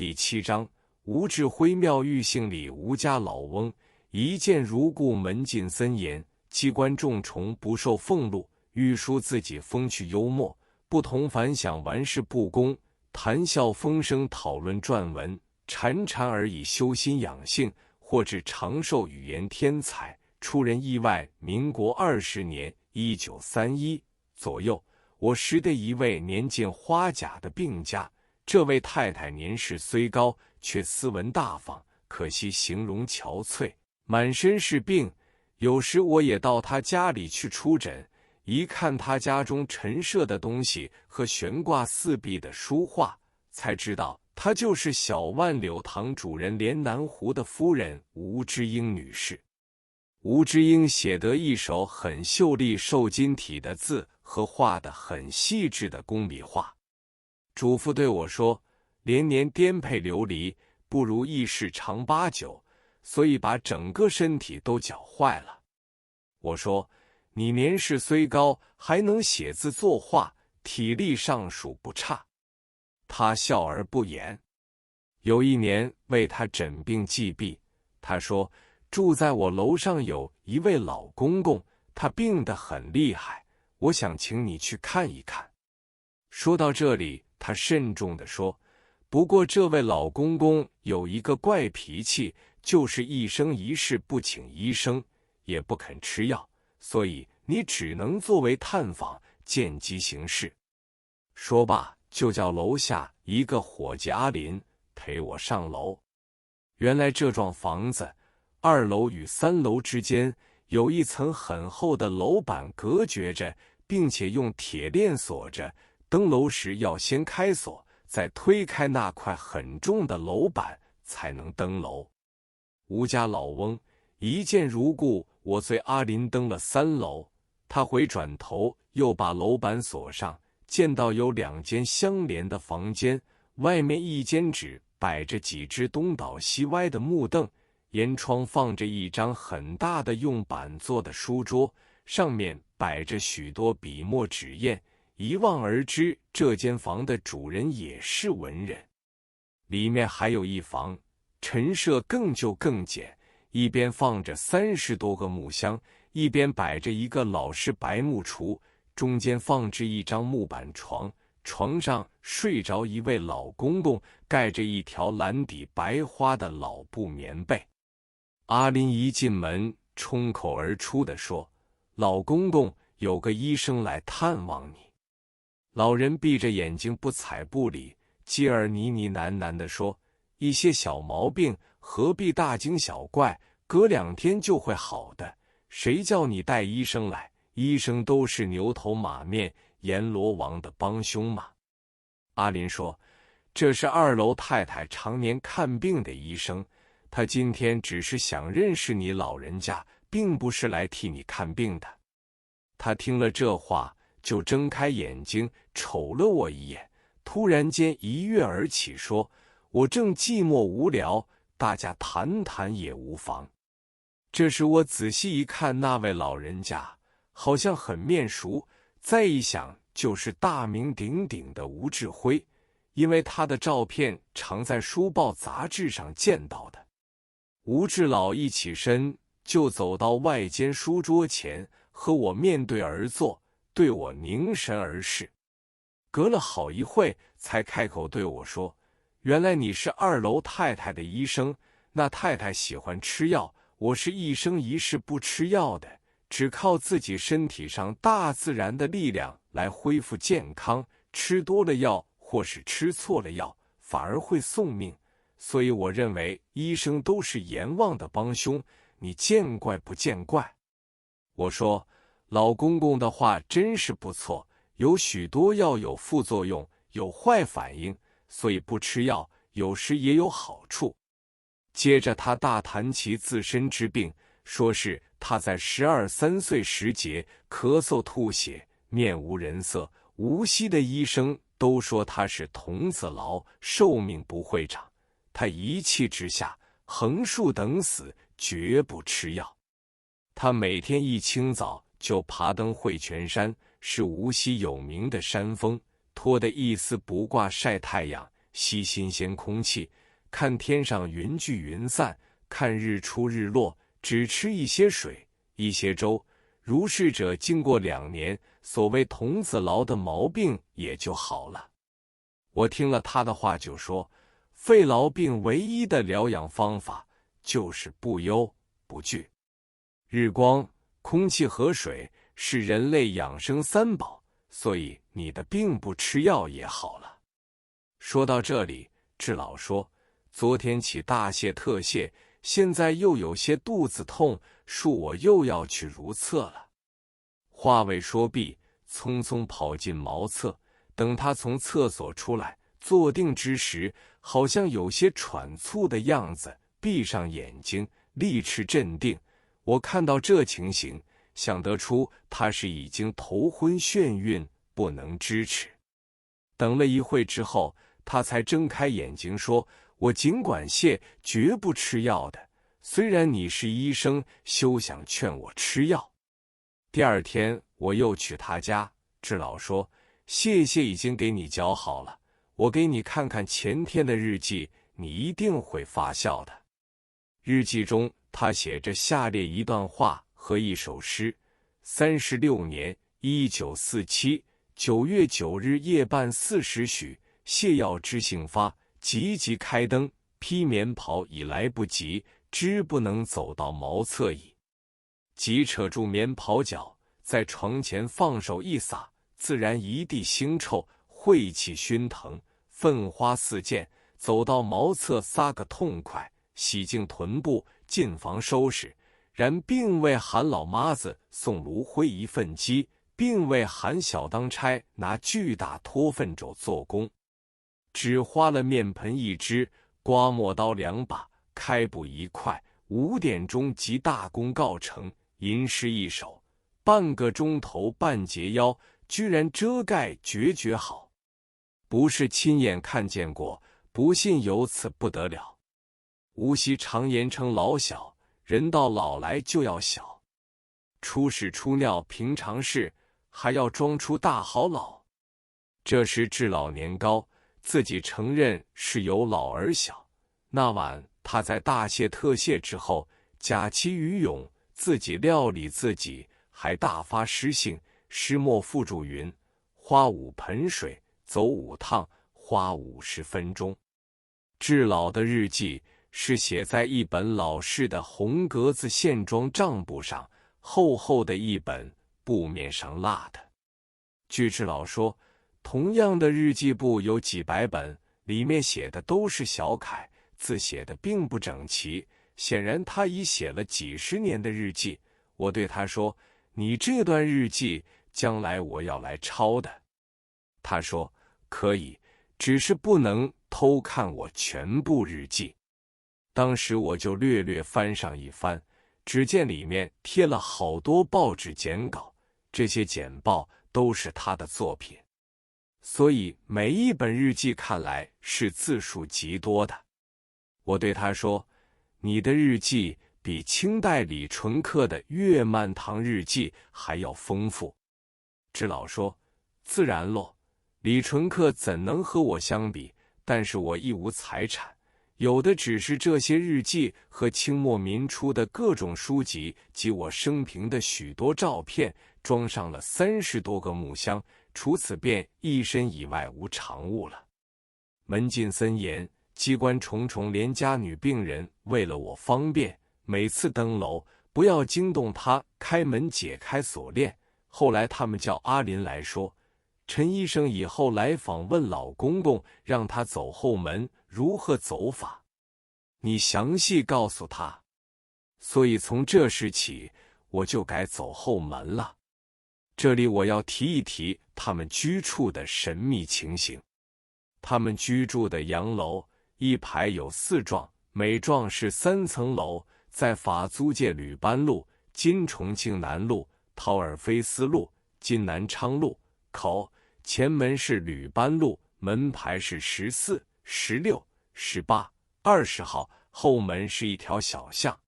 第7章，吴志辉妙玉姓李吴家老翁，一见如故，门禁森严，机关重重，不受俸禄。玉书自己风趣幽默，不同凡响，玩世不恭，谈笑风生，讨论撰文，潺潺而以修心养性，或至长寿语言天才，出人意外。民国20年1931左右，我识得一位年近花甲的病家，这位太太年事虽高，却斯文大方，可惜形容憔悴，满身是病。有时我也到她家里去出诊，一看他家中陈设的东西和悬挂四壁的书画，才知道她就是小万柳堂主人连南湖的夫人吴芝英女士。吴芝英写得一手很秀丽瘦金体的字和画得很细致的工笔画。嘱咐对我说，连年颠沛流离，不如意事常八九，所以把整个身体都搅坏了。我说，你年事虽高，还能写字作画，体力尚属不差。他笑而不言。有一年为他诊病忌避，他说，住在我楼上有一位老公公，他病得很厉害，我想请你去看一看。说到这里，他慎重地说，不过这位老公公有一个怪脾气，就是一生一世不请医生，也不肯吃药，所以你只能作为探访，见机行事。说罢，就叫楼下一个伙计阿林陪我上楼。原来这幢房子2楼与3楼之间有一层很厚的楼板隔绝着，并且用铁链锁着，登楼时要先开锁，再推开那块很重的楼板才能登楼。吴家老翁一见如故，我随阿林登了3楼，他回转头又把楼板锁上，见到有2间相连的房间，外面一间只摆着几只东倒西歪的木凳，沿窗放着一张很大的用板做的书桌，上面摆着许多笔墨纸砚，一望而知这间房的主人也是文人。里面还有一房，陈设更旧更简，一边放着30多个木箱，一边摆着一个老式白木橱，中间放置一张木板床，床上睡着一位老公公，盖着一条蓝底白花的老布棉被。阿林一进门，冲口而出地说，老公公，有个医生来探望你。老人闭着眼睛不睬不理，继而呢呢喃喃地说，一些小毛病何必大惊小怪，隔2天就会好的，谁叫你带医生来，医生都是牛头马面阎罗王的帮凶嘛。阿林说，这是2楼太太常年看病的医生，他今天只是想认识你老人家，并不是来替你看病的。他听了这话，就睁开眼睛瞅了我一眼，突然间一跃而起，说，我正寂寞无聊，大家谈谈也无妨。这时我仔细一看，那位老人家好像很面熟，再一想就是大名鼎鼎的吴志辉，因为他的照片常在书报杂志上见到的。吴志老一起身就走到外间书桌前，和我面对而坐，对我凝神而视。隔了好一会，才开口对我说，原来你是2楼太太的医生，那太太喜欢吃药，我是一生一世不吃药的，只靠自己身体上大自然的力量来恢复健康，吃多了药或是吃错了药，反而会送命，所以我认为医生都是阎王的帮凶，你见怪不见怪。我说，老公公的话真是不错，有许多药有副作用，有坏反应，所以不吃药有时也有好处。接着他大谈其自身之病，说是他在12、13岁时节咳嗽吐血，面无人色，无锡的医生都说他是童子痨，寿命不会长。他一气之下横竖等死，绝不吃药。他每天一清早就爬登汇泉山，是无锡有名的山峰，脱得一丝不挂晒太阳，吸新鲜空气，看天上云聚云散，看日出日落，只吃一些水，一些粥。如是者，经过2年，所谓童子痨的毛病也就好了。我听了他的话，就说，肺痨病唯一的疗养方法就是不忧不惧。日光、空气和水是人类养生3宝，所以你的病不吃药也好了。说到这里，智老说，昨天起大泻特泻，现在又有些肚子痛，恕我又要去如厕了。话未说毕，匆匆跑进茅厕，等他从厕所出来，坐定之时，好像有些喘促的样子，闭上眼睛，立持镇定。我看到这情形，想得出他是已经头昏眩晕，不能支持。等了一会之后，他才睁开眼睛说，我尽管泻，绝不吃药的，虽然你是医生，休想劝我吃药。第2天我又去他家，智老说，谢谢已经给你搅好了，我给你看看前天的日记，你一定会发笑的。日记中他写着下列一段话和一首诗：36年1947 9月9日夜半4时许，泻药之性发，急急开灯，披棉袍已来不及，知不能走到茅厕矣。即扯住棉袍角，在床前放手一撒，自然一地腥臭，晦气熏腾，粪花四溅，走到茅厕撒个痛快，洗净臀部，进房收拾。然并未喊老妈子送炉灰一份鸡，并未喊小当差拿巨大脱粪肘做工，只花了面盆1只，刮磨刀2把，开布1块，5点钟即大功告成。吟诗一首，半个钟头半截腰，居然遮盖绝好。不是亲眼看见过，不信由此不得了。无锡常言称老小，人到老来就要小，出屎出尿平常事，还要装出大好老。这时智老年高，自己承认是由老而小。那晚他在大泻特泻之后，假期于泳，自己料理自己，还大发诗兴。诗末附注云：花5盆水，走5趟，花50分钟。智老的日记是写在一本老式的红格子线装账簿上，厚厚的一本，布面上蜡的。据智老说，同样的日记簿有几百本，里面写的都是小楷，字写的并不整齐。显然他已写了几10年的日记。我对他说，你这段日记将来我要来抄的。他说可以，只是不能偷看我全部日记。当时我就略略翻上一翻，只见里面贴了好多报纸简稿，这些简报都是他的作品，所以每一本日记看来是字数极多的。我对他说，你的日记比清代李纯客的《月漫堂日记》还要丰富。智老说，自然咯，李纯客怎能和我相比？但是我亦无财产，有的只是这些日记和清末民初的各种书籍及我生平的许多照片，装上了30多个木箱，除此便一身以外无常物了。门禁森严，机关重重，连家女病人为了我方便，每次登楼不要惊动他，开门解开锁链。后来他们叫阿林来说，陈医生以后来访问老公公，让他走后门，如何走法？你详细告诉他。所以从这时起，我就改走后门了。这里我要提一提他们居处的神秘情形。他们居住的洋楼一排有4幢，每幢是3层楼，在法租界吕班路、今重庆南路、陶尔菲斯路、今南昌路口。前门是吕班路，门牌是14、16、18、20号，后门是一条小巷。